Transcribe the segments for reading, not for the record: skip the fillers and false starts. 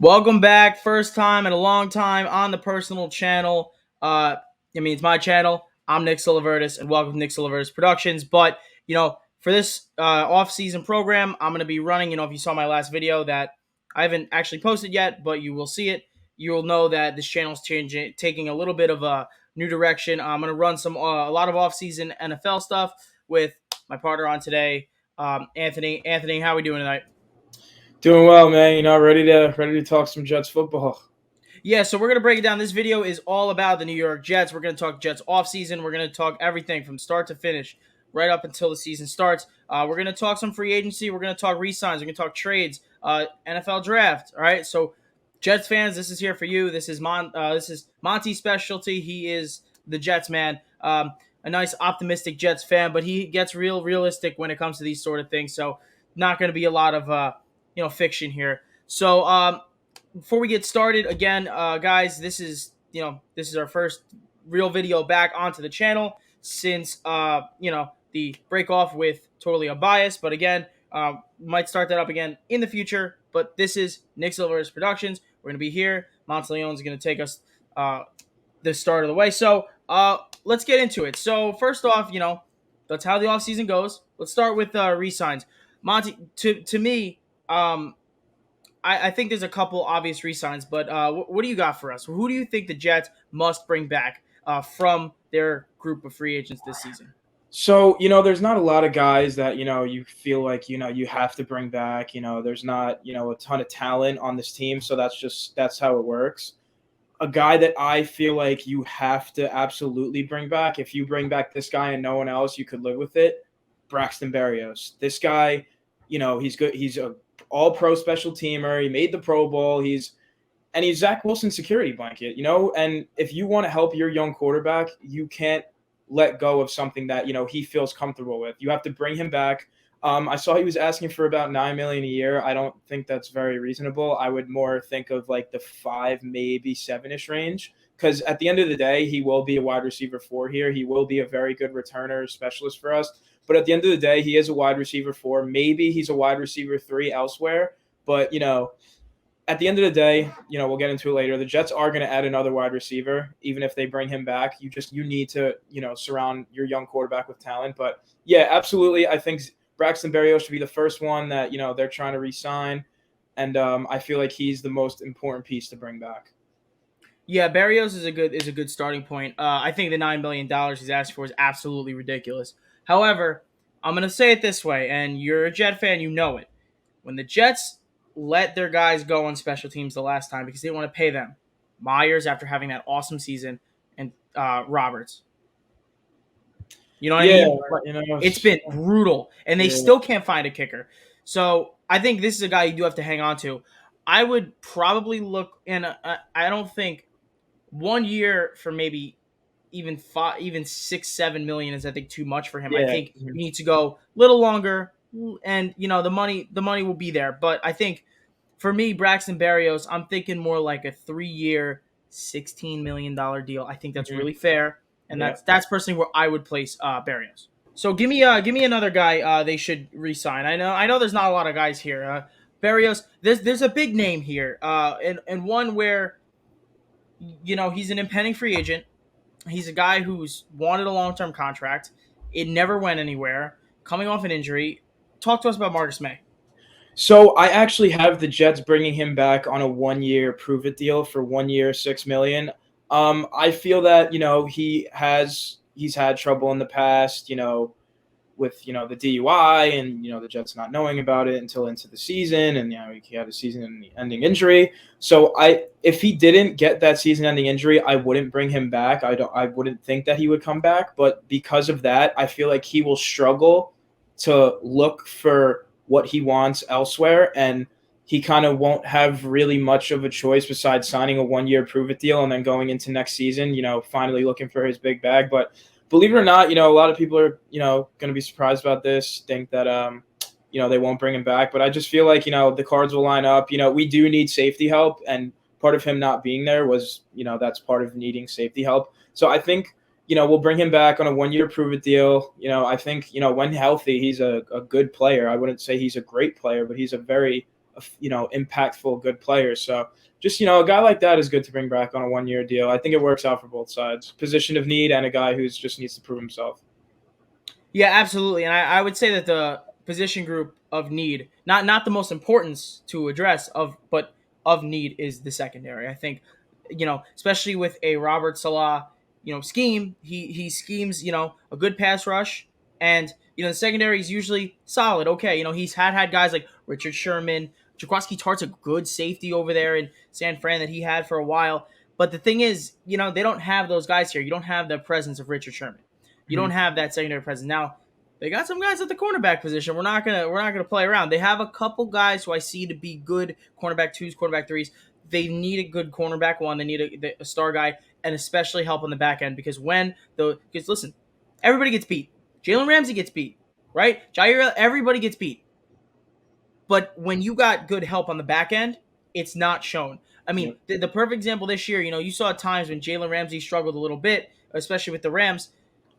Welcome back. First time in a long time on the personal channel. It's my channel. I'm Nick Silivertis, and welcome to Nick Silivertis Productions. But, for this off-season program, I'm going to be running, if you saw my last video that I haven't actually posted yet, but you will see it. You will know that this channel is changing, taking a little bit of a new direction. I'm going to run a lot of off-season NFL stuff with my partner on today, Anthony. Anthony, how are we doing tonight? Doing well, man. Ready to talk some Jets football. Yeah, so we're going to break it down. This video is all about the New York Jets. We're going to talk Jets offseason. We're going to talk everything from start to finish, right up until the season starts. We're going to talk some free agency. We're going to talk re-signs. We're going to talk trades, NFL draft. All right, so Jets fans, this is here for you. This is Monty's specialty. He is the Jets man. A nice optimistic Jets fan, but he gets realistic when it comes to these sort of things. So not going to be a lot of fiction here. So before we get started, again, guys, this is our first real video back onto the channel since the break off with Totally Unbiased. But again, might start that up again in the future. But this is Nick Silver's Productions. We're gonna be here. Monteleone is gonna take us the start of the way. So let's get into it. So first off, that's how the offseason goes. Let's start with re-signs. Monty, to me, I think there's a couple obvious re-signs, but what do you got for us? Who do you think the Jets must bring back from their group of free agents this season? So, there's not a lot of guys that, you feel like, you have to bring back. There's not, a ton of talent on this team. So that's how it works. A guy that I feel like you have to absolutely bring back. If you bring back this guy and no one else, you could live with it. Braxton Berrios. This guy, he's good. He's a all-pro special teamer. He made the Pro Bowl. He's Zach Wilson's security blanket, And if you want to help your young quarterback, you can't let go of something that, he feels comfortable with. You have to bring him back. I saw he was asking for about $9 million a year. I don't think that's very reasonable. I would more think of like the 5, maybe 7-ish range. Because at the end of the day, he will be a wide receiver 4 here. He will be a very good returner specialist for us. But at the end of the day, he is a wide receiver 4. Maybe he's a wide receiver 3 elsewhere. But, at the end of the day, we'll get into it later. The Jets are going to add another wide receiver, even if they bring him back. You need to, surround your young quarterback with talent. But, yeah, absolutely. I think Braxton Berrios should be the first one that, they're trying to re-sign. And I feel like he's the most important piece to bring back. Yeah, Barrios is a good starting point. I think the $9 million he's asked for is absolutely ridiculous. However, I'm going to say it this way, and you're a Jet fan, you know it. When the Jets let their guys go on special teams the last time because they didn't want to pay them, Myers after having that awesome season, and Roberts. You know what I mean? It's been brutal, and they still can't find a kicker. So I think this is a guy you do have to hang on to. I would probably look in. I don't think 1 year for maybe even 6-7 million is I think too much for him. Yeah. I think you need to go a little longer, and the money will be there. But I think for me, Braxton Berrios, I'm thinking more like a 3-year, $16 million deal. I think that's really fair, and that's personally where I would place Berrios. So give me another guy they should re-sign. I know there's not a lot of guys here. Berrios, there's a big name here, and one where he's an impending free agent. He's a guy who's wanted a long-term contract. It never went anywhere. Coming off an injury. Talk to us about Marcus May. So I actually have the Jets bringing him back on a 1-year prove-it deal for 1 year, $6 million. I feel that he's had trouble in the past, with the DUI and the Jets not knowing about it until into the season, and he had a season-ending injury. So if he didn't get that season-ending injury, I wouldn't bring him back. I wouldn't think that he would come back, but because of that, I feel like he will struggle to look for what he wants elsewhere, and he kind of won't have really much of a choice besides signing a 1-year prove-it deal and then going into next season, finally looking for his big bag. But believe it or not, a lot of people are, going to be surprised about this, think that, they won't bring him back. But I just feel like, the cards will line up. We do need safety help, and part of him not being there was, that's part of needing safety help. So I think, we'll bring him back on a 1-year prove-it deal. I think, when healthy, he's a good player. I wouldn't say he's a great player, but he's a very impactful, good players. So just a guy like that is good to bring back on a 1 year deal. I think it works out for both sides, position of need and a guy who's just needs to prove himself. Yeah, absolutely. And I would say that the position group of need, not the most importance to address but of need is the secondary. I think, especially with a Robert Salah, scheme, he schemes, a good pass rush, and the secondary is usually solid. Okay, he's had guys like Richard Sherman, Jaquaski Tartt's a good safety over there in San Fran that he had for a while. But the thing is, they don't have those guys here. You don't have the presence of Richard Sherman. You don't have that secondary presence. Now, they got some guys at the cornerback position. We're not gonna play around. They have a couple guys who I see to be good cornerback twos, cornerback threes. They need a good cornerback one. They need a star guy, and especially help on the back end because because listen, everybody gets beat. Jalen Ramsey gets beat, right? Jair, everybody gets beat. But when you got good help on the back end, it's not shown. I mean, Yep. the perfect example this year, you saw times when Jalen Ramsey struggled a little bit, especially with the Rams.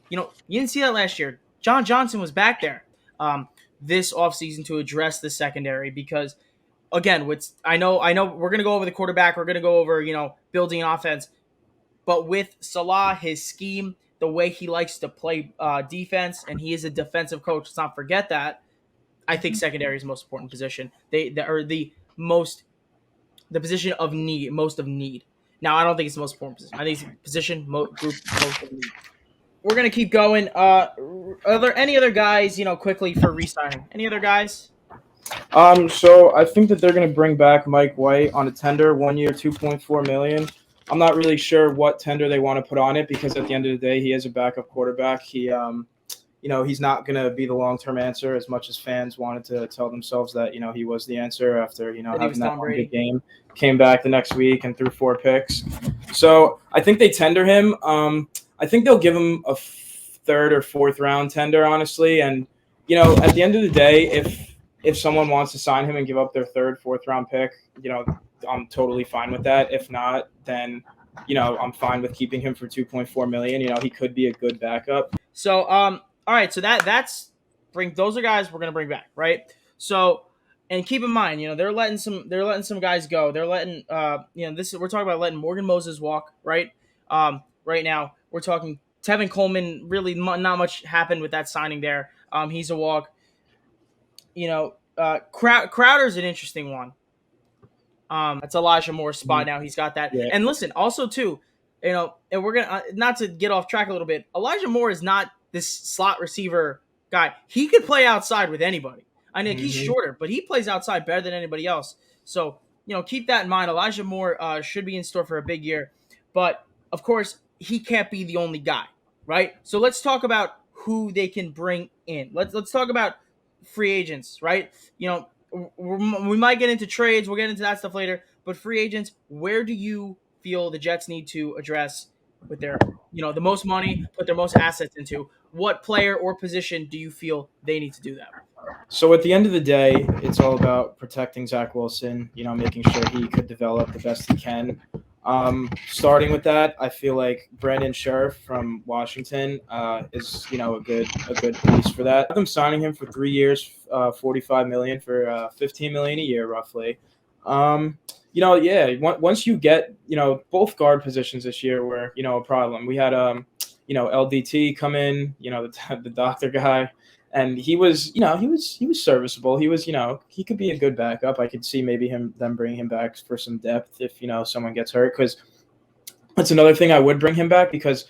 You didn't see that last year. John Johnson was back there this offseason to address the secondary because, again, I know we're going to go over the quarterback. We're going to go over, building an offense. But with Salah, his scheme, the way he likes to play defense, and he is a defensive coach, let's not forget that. I think secondary is the most important position. They are the position of need, most of need. Now, I don't think it's the most important position. I think it's the position group most of need. We're gonna keep going. Are there any other guys, quickly for re-signing? Any other guys? So I think that they're going to bring back Mike White on a tender, 1 year, 2.4 million. I'm not really sure what tender they want to put on it because at the end of the day, he is a backup quarterback. He's not going to be the long-term answer as much as fans wanted to tell themselves that, he was the answer after, That he was having that Tom one good Brady. game. Came back the next week and threw 4 picks. So I think they tender him. I think they'll give him a third or fourth round tender, honestly. And, at the end of the day, if someone wants to sign him and give up their third, fourth round pick, I'm totally fine with that. If not, then, I'm fine with keeping him for 2.4 million. He could be a good backup. So, all right. So that's those are guys we're gonna bring back, right? So, and keep in mind, they're letting some guys go. They're letting we're talking about letting Morgan Moses walk, right? Right now we're talking Tevin Coleman. Really, not much happened with that signing there. He's a walk. Crowder's an interesting one. That's Elijah Moore's spot now. He's got that. Yeah. And listen, also too, and we're gonna not to get off track a little bit. Elijah Moore is not this slot receiver guy. He could play outside with anybody. I mean, he's shorter, but he plays outside better than anybody else. So keep that in mind. Elijah Moore should be in store for a big year, but of course he can't be the only guy, right? So let's talk about who they can bring in. Let's talk about free agents, right? We might get into trades. We'll get into that stuff later. But free agents, where do you feel the Jets need to address with their, the most money, put their most assets into? What player or position do you feel they need to do that with? So at the end of the day, it's all about protecting Zach Wilson, making sure he could develop the best he can. Starting with that, I feel like Brandon Scherf from Washington is a good piece for that. I'm signing him for 3 years, 45 million for 15 million a year roughly. Once you get both guard positions this year were a problem. We had LDT come in, the doctor guy. And he was serviceable. He was, he could be a good backup. I could see maybe them bringing him back for some depth if, someone gets hurt. Because that's another thing I would bring him back because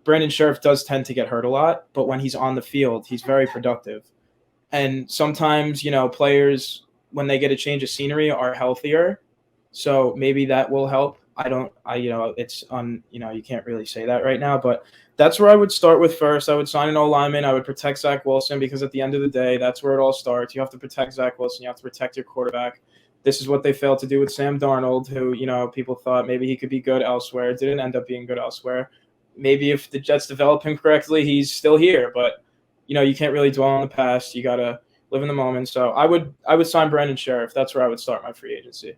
Brandon Scherf does tend to get hurt a lot. But when he's on the field, he's very productive. And sometimes, players, when they get a change of scenery, are healthier. So maybe that will help. You can't really say that right now, but that's where I would start with first. I would sign an O-lineman. I would protect Zach Wilson because at the end of the day, that's where it all starts. You have to protect Zach Wilson. You have to protect your quarterback. This is what they failed to do with Sam Darnold, who, people thought maybe he could be good elsewhere. It didn't end up being good elsewhere. Maybe if the Jets develop him correctly, he's still here, but, you can't really dwell on the past. You got to live in the moment. So I would sign Brandon Scherf. That's where I would start my free agency.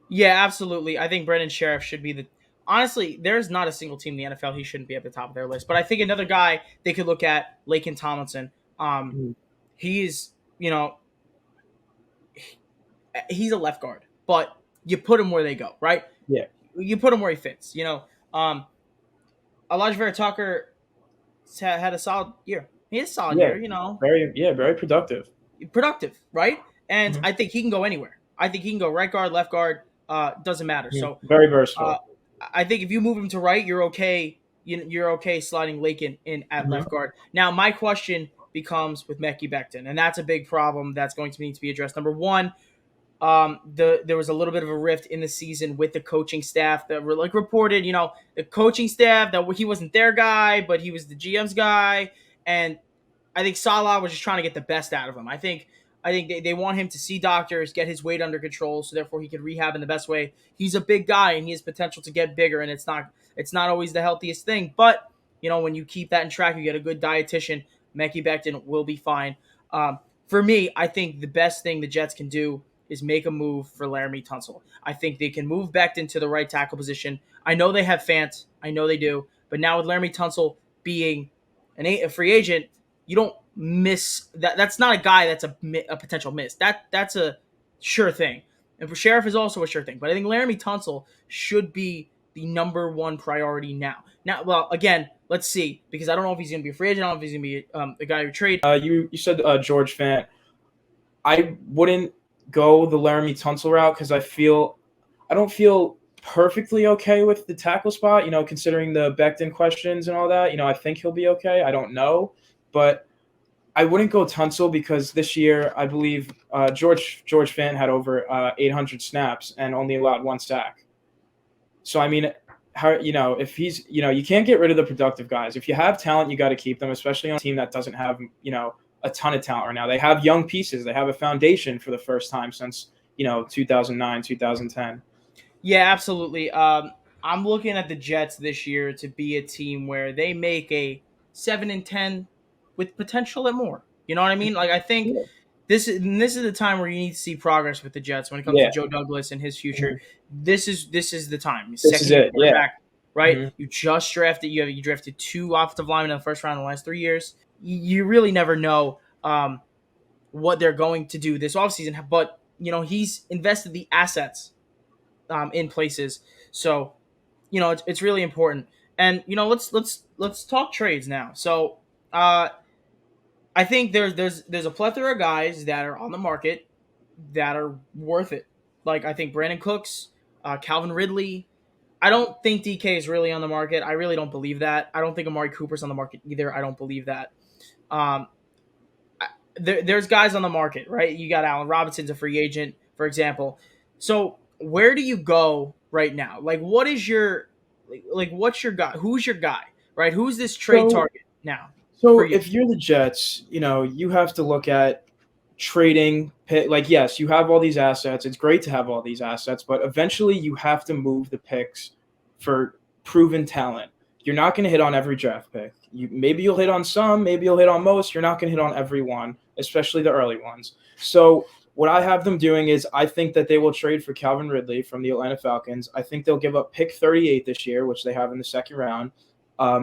Yeah, absolutely. I think Brendan Sheriff should be honestly, there's not a single team in the NFL he shouldn't be at the top of their list. But I think another guy they could look at, Laken Tomlinson. He's, He's a left guard, but you put him where they go, right? Yeah. You put him where he fits. Um, Elijah Vera Tucker had a solid year. He had a solid Yeah. year. Very productive. Productive, right? And Mhm. I think he can go anywhere. I think he can go right guard, left guard. Doesn't matter. Mhm. So Very uh, versatile. I think if you move him to right, you're okay. You're okay sliding Lakin in at left Mhm. guard. Now, my question becomes with Mekhi Becton, and that's a big problem that's going to need to be addressed. Number one, there was a little bit of a rift in the season with the coaching staff that were like reported. The coaching staff that he wasn't their guy, but he was the GM's guy, and I think Salah was just trying to get the best out of him. I think they want him to see doctors, get his weight under control, so therefore he could rehab in the best way. He's a big guy and he has potential to get bigger, and it's not always the healthiest thing. But when you keep that in track, you get a good dietitian. Mekhi Becton will be fine. For me, I think the best thing the Jets can do is make a move for Laramie Tunsil. I think they can move Becton to the right tackle position. I know they have Fant, I know they do, but now with Laramie Tunsil being a free agent, you don't miss that. That's not a guy that's a potential miss. That's a sure thing. And for Sheriff is also a sure thing. But I think Laramie Tunsil should be the number one priority now. Now, well, again, let's see, because I don't know if he's going to be a free agent. I don't know if he's going to be the guy who trade. You said George Fant. I wouldn't go the Laramie Tunsil route because I don't feel perfectly okay with the tackle spot. Considering the Becton questions and all that. I think he'll be okay. I don't know, but I wouldn't go Tunsil because this year I believe George Fant had over 800 snaps and only allowed one sack. So I mean, how if he's you can't get rid of the productive guys. If you have talent, you got to keep them, especially on a team that doesn't have a ton of talent right now. They have young pieces. They have a foundation for the first time since 2009, 2010. Yeah, absolutely. I'm looking at the Jets this year to be a team where they make a 7-10 with potential at more. You know what I mean? Like I think Yeah. this is the time where you need to see progress with the Jets when it comes to Yeah. Joe Douglas and his future. Mhm. This is the time. This is Second year it. Yeah. quarterback, right? hmm You just drafted. You drafted two offensive linemen in the first round in the last 3 years. You really never know what they're going to do this offseason, but he's invested the assets in places. So it's really important. And let's talk trades now. So uh, I think there's a plethora of guys that are on the market that are worth it. Like I think Brandon Cooks, Calvin Ridley. I don't think DK is really on the market. I really don't believe that. I don't think Amari Cooper's on the market either. I don't believe that. Um, there's guys on the market, right? You got Allen Robinson's a free agent, for example. So where do you go right now? Like, what is your what's your guy? Who's your guy? Right? Who's this trade So target now for so you? if you're the Jets, you have to look at trading pick. Like, yes, you have all these assets. It's great to have all these assets, but eventually you have to move the picks for proven talent. You're not going to hit on every draft pick. Maybe you'll hit on some, maybe you'll hit on most. You're not going to hit on every one, especially the early ones. So what I have them doing is I think that they will trade for Calvin Ridley from the Atlanta Falcons. I think they'll give up pick 38 this year, which they have in the second round.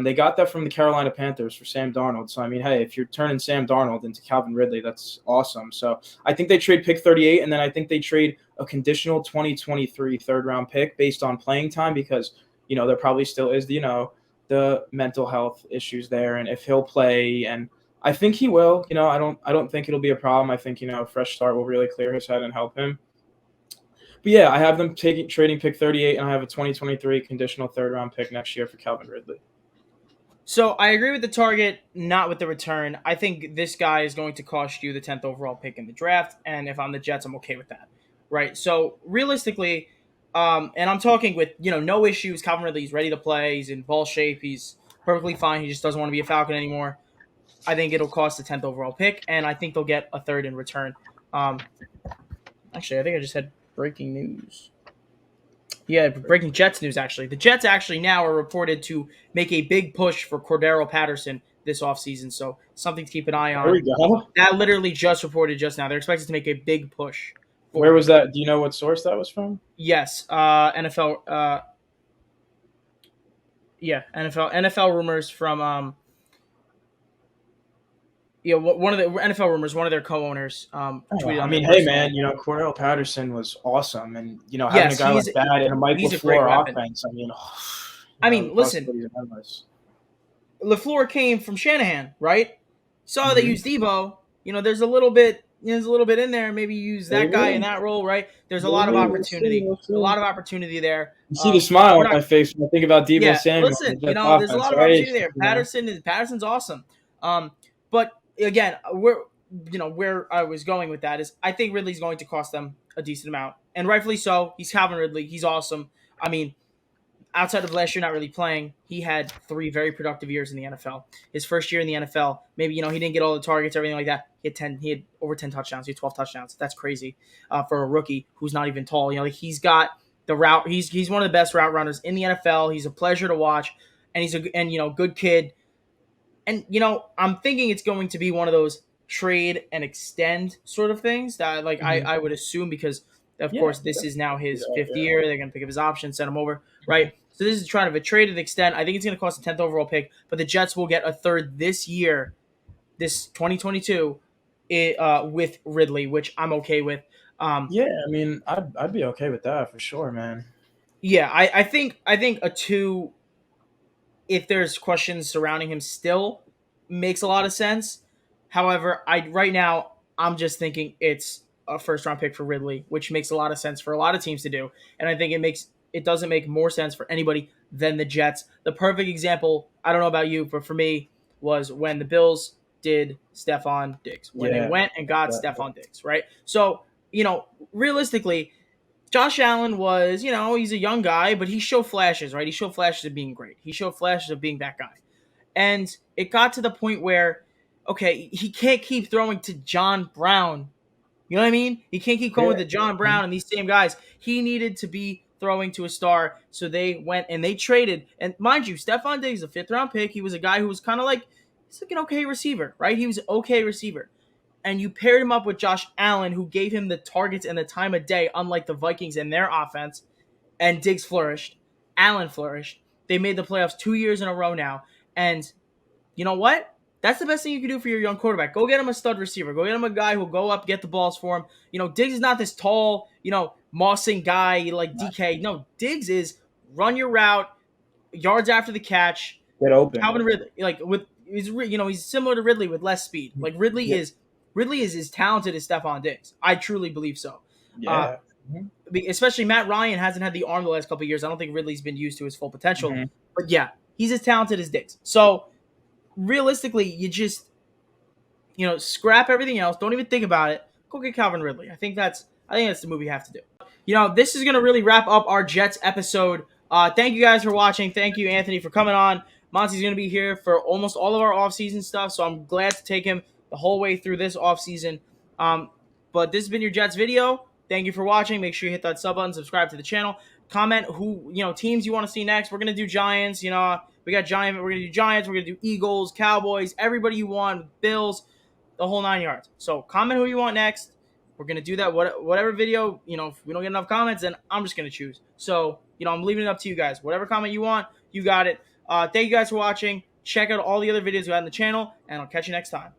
They got that from the Carolina Panthers for Sam Darnold. So, I mean, hey, if you're turning Sam Darnold into Calvin Ridley, that's awesome. So, I think they trade pick 38, and then I think they trade a conditional 2023 third-round pick based on playing time because, there probably still is, the mental health issues there and if he'll play. And I think he will. I don't think it'll be a problem. I think, a fresh start will really clear his head and help him. But, yeah, I have them trading pick 38, and I have a 2023 conditional third-round pick next year for Calvin Ridley. So I agree with the target, not with the return. I think this guy is going to cost you the 10th overall pick in the draft, and if I'm the Jets, I'm okay with that, right? So realistically, and I'm talking with no issues. Calvin Ridley's ready to play. He's in ball shape. He's perfectly fine. He just doesn't want to be a Falcon anymore. I think it'll cost the 10th overall pick, and I think they'll get a third in return. Um, Actually, I think I just had breaking news. Yeah, breaking Jets news, actually. The Jets actually now are reported to make a big push for Cordero Patterson this offseason, so something to keep an eye There on. we go. That literally just reported just now. They're expected to make a big push for Where was him. that? Do you know what source that was from? Yes, NFL. Yeah, NFL rumors from one of the NFL rumors, one of their co-owners, Oh, tweeted I on their mean, hey personal. man, Cordell Patterson was awesome, and having a Yes, guy like that in a Mike he's a great LaFleur weapon. offense, I mean, I the mean, listen, possibilities are endless. LaFleur came from Shanahan, right? Saw they Mm-hmm. used Debo. There's a little bit, in there. Maybe use that guy in Maybe, that role, right? There's a lot of maybe we'll see. opportunity. We'll A see. lot of opportunity there. You see the smile We're on not. my face when I think about Debo Yeah, Samuel and listen, the Jets there's a offense, lot of right? opportunity there. Patterson's awesome. But again, where I was going with that is I think Ridley's going to cost them a decent amount, and rightfully so. He's Calvin Ridley. He's awesome. I mean, outside of last year not really playing, he had 3 very productive years in the NFL. His first year in the NFL, maybe he didn't get all the targets, everything like that. He had over 10 touchdowns. He had 12 touchdowns. That's crazy for a rookie who's not even tall. He's got the route. He's one of the best route runners in the NFL. He's a pleasure to watch, and he's a good kid. And I'm thinking it's going to be one of those trade and extend sort of things that Mm-hmm. I would assume, because of Yeah, course this is now his yeah, fifth yeah. year. They're going to pick up his option, send him over, right? So this is trying to a trade and extend. I think it's going to cost a 10th overall pick, but the Jets will get a third this year, this 2022, with Ridley, which I'm okay with. Yeah, I mean, I'd be okay with that for sure, man. Yeah, I think a two, if there's questions surrounding him, still makes a lot of sense. However, I right now I'm just thinking it's a first round pick for Ridley, which makes a lot of sense for a lot of teams to do. And I think it doesn't make more sense for anybody than the Jets. The perfect example, I don't know about you, but for me was when the Bills did Stephon Diggs. When they Yeah, went and got yeah, Stephon Diggs, right? So, realistically, Josh Allen was, he's a young guy, but he showed flashes, right? He showed flashes of being great. He showed flashes of being that guy. And it got to the point where, okay, he can't keep throwing to John Brown. You know what I mean? He can't keep going yeah. with the John Brown and these same guys. He needed to be throwing to a star. So they went and they traded. And mind you, Stephon Diggs is a 5th round pick. He was a guy who was kind of like, he's like an okay receiver, right? He was an okay receiver. And you paired him up with Josh Allen, who gave him the targets and the time of day, unlike the Vikings and their offense. And Diggs flourished. Allen flourished. They made the playoffs 2 years in a row now. And you know what? That's the best thing you can do for your young quarterback. Go get him a stud receiver. Go get him a guy who'll go up, get the balls for him. Diggs is not this tall, mossing guy like DK. No, Diggs is run your route, yards after the catch. Get open. Calvin Ridley, he's similar to Ridley with less speed. Like Yeah, Ridley is as talented as Stephon Diggs. I truly believe so. Uh, yeah. Mhm. Especially Matt Ryan hasn't had the arm the last couple of years. I don't think Ridley's been used to his full potential. Mhm. But yeah, he's as talented as Diggs. So realistically, you just scrap everything else. Don't even think about it. Go get Calvin Ridley. I think that's the move you have to do. This is gonna really wrap up our Jets episode. Thank you guys for watching. Thank you, Anthony, for coming on. Monty's gonna be here for almost all of our offseason stuff, so I'm glad to take him the whole way through this offseason. But this has been your Jets video. Thank you for watching. Make sure you hit that sub button, subscribe to the channel. Comment who teams you want to see next. We're gonna do Giants. We got Giant. We're gonna do Giants. We're gonna do Eagles, Cowboys, everybody you want, Bills, the whole 9 yards. So comment who you want next. We're gonna do that. Whatever video, if we don't get enough comments, then I'm just gonna choose. So I'm leaving it up to you guys. Whatever comment you want, you got it. Thank you guys for watching. Check out all the other videos we have on the channel, and I'll catch you next time.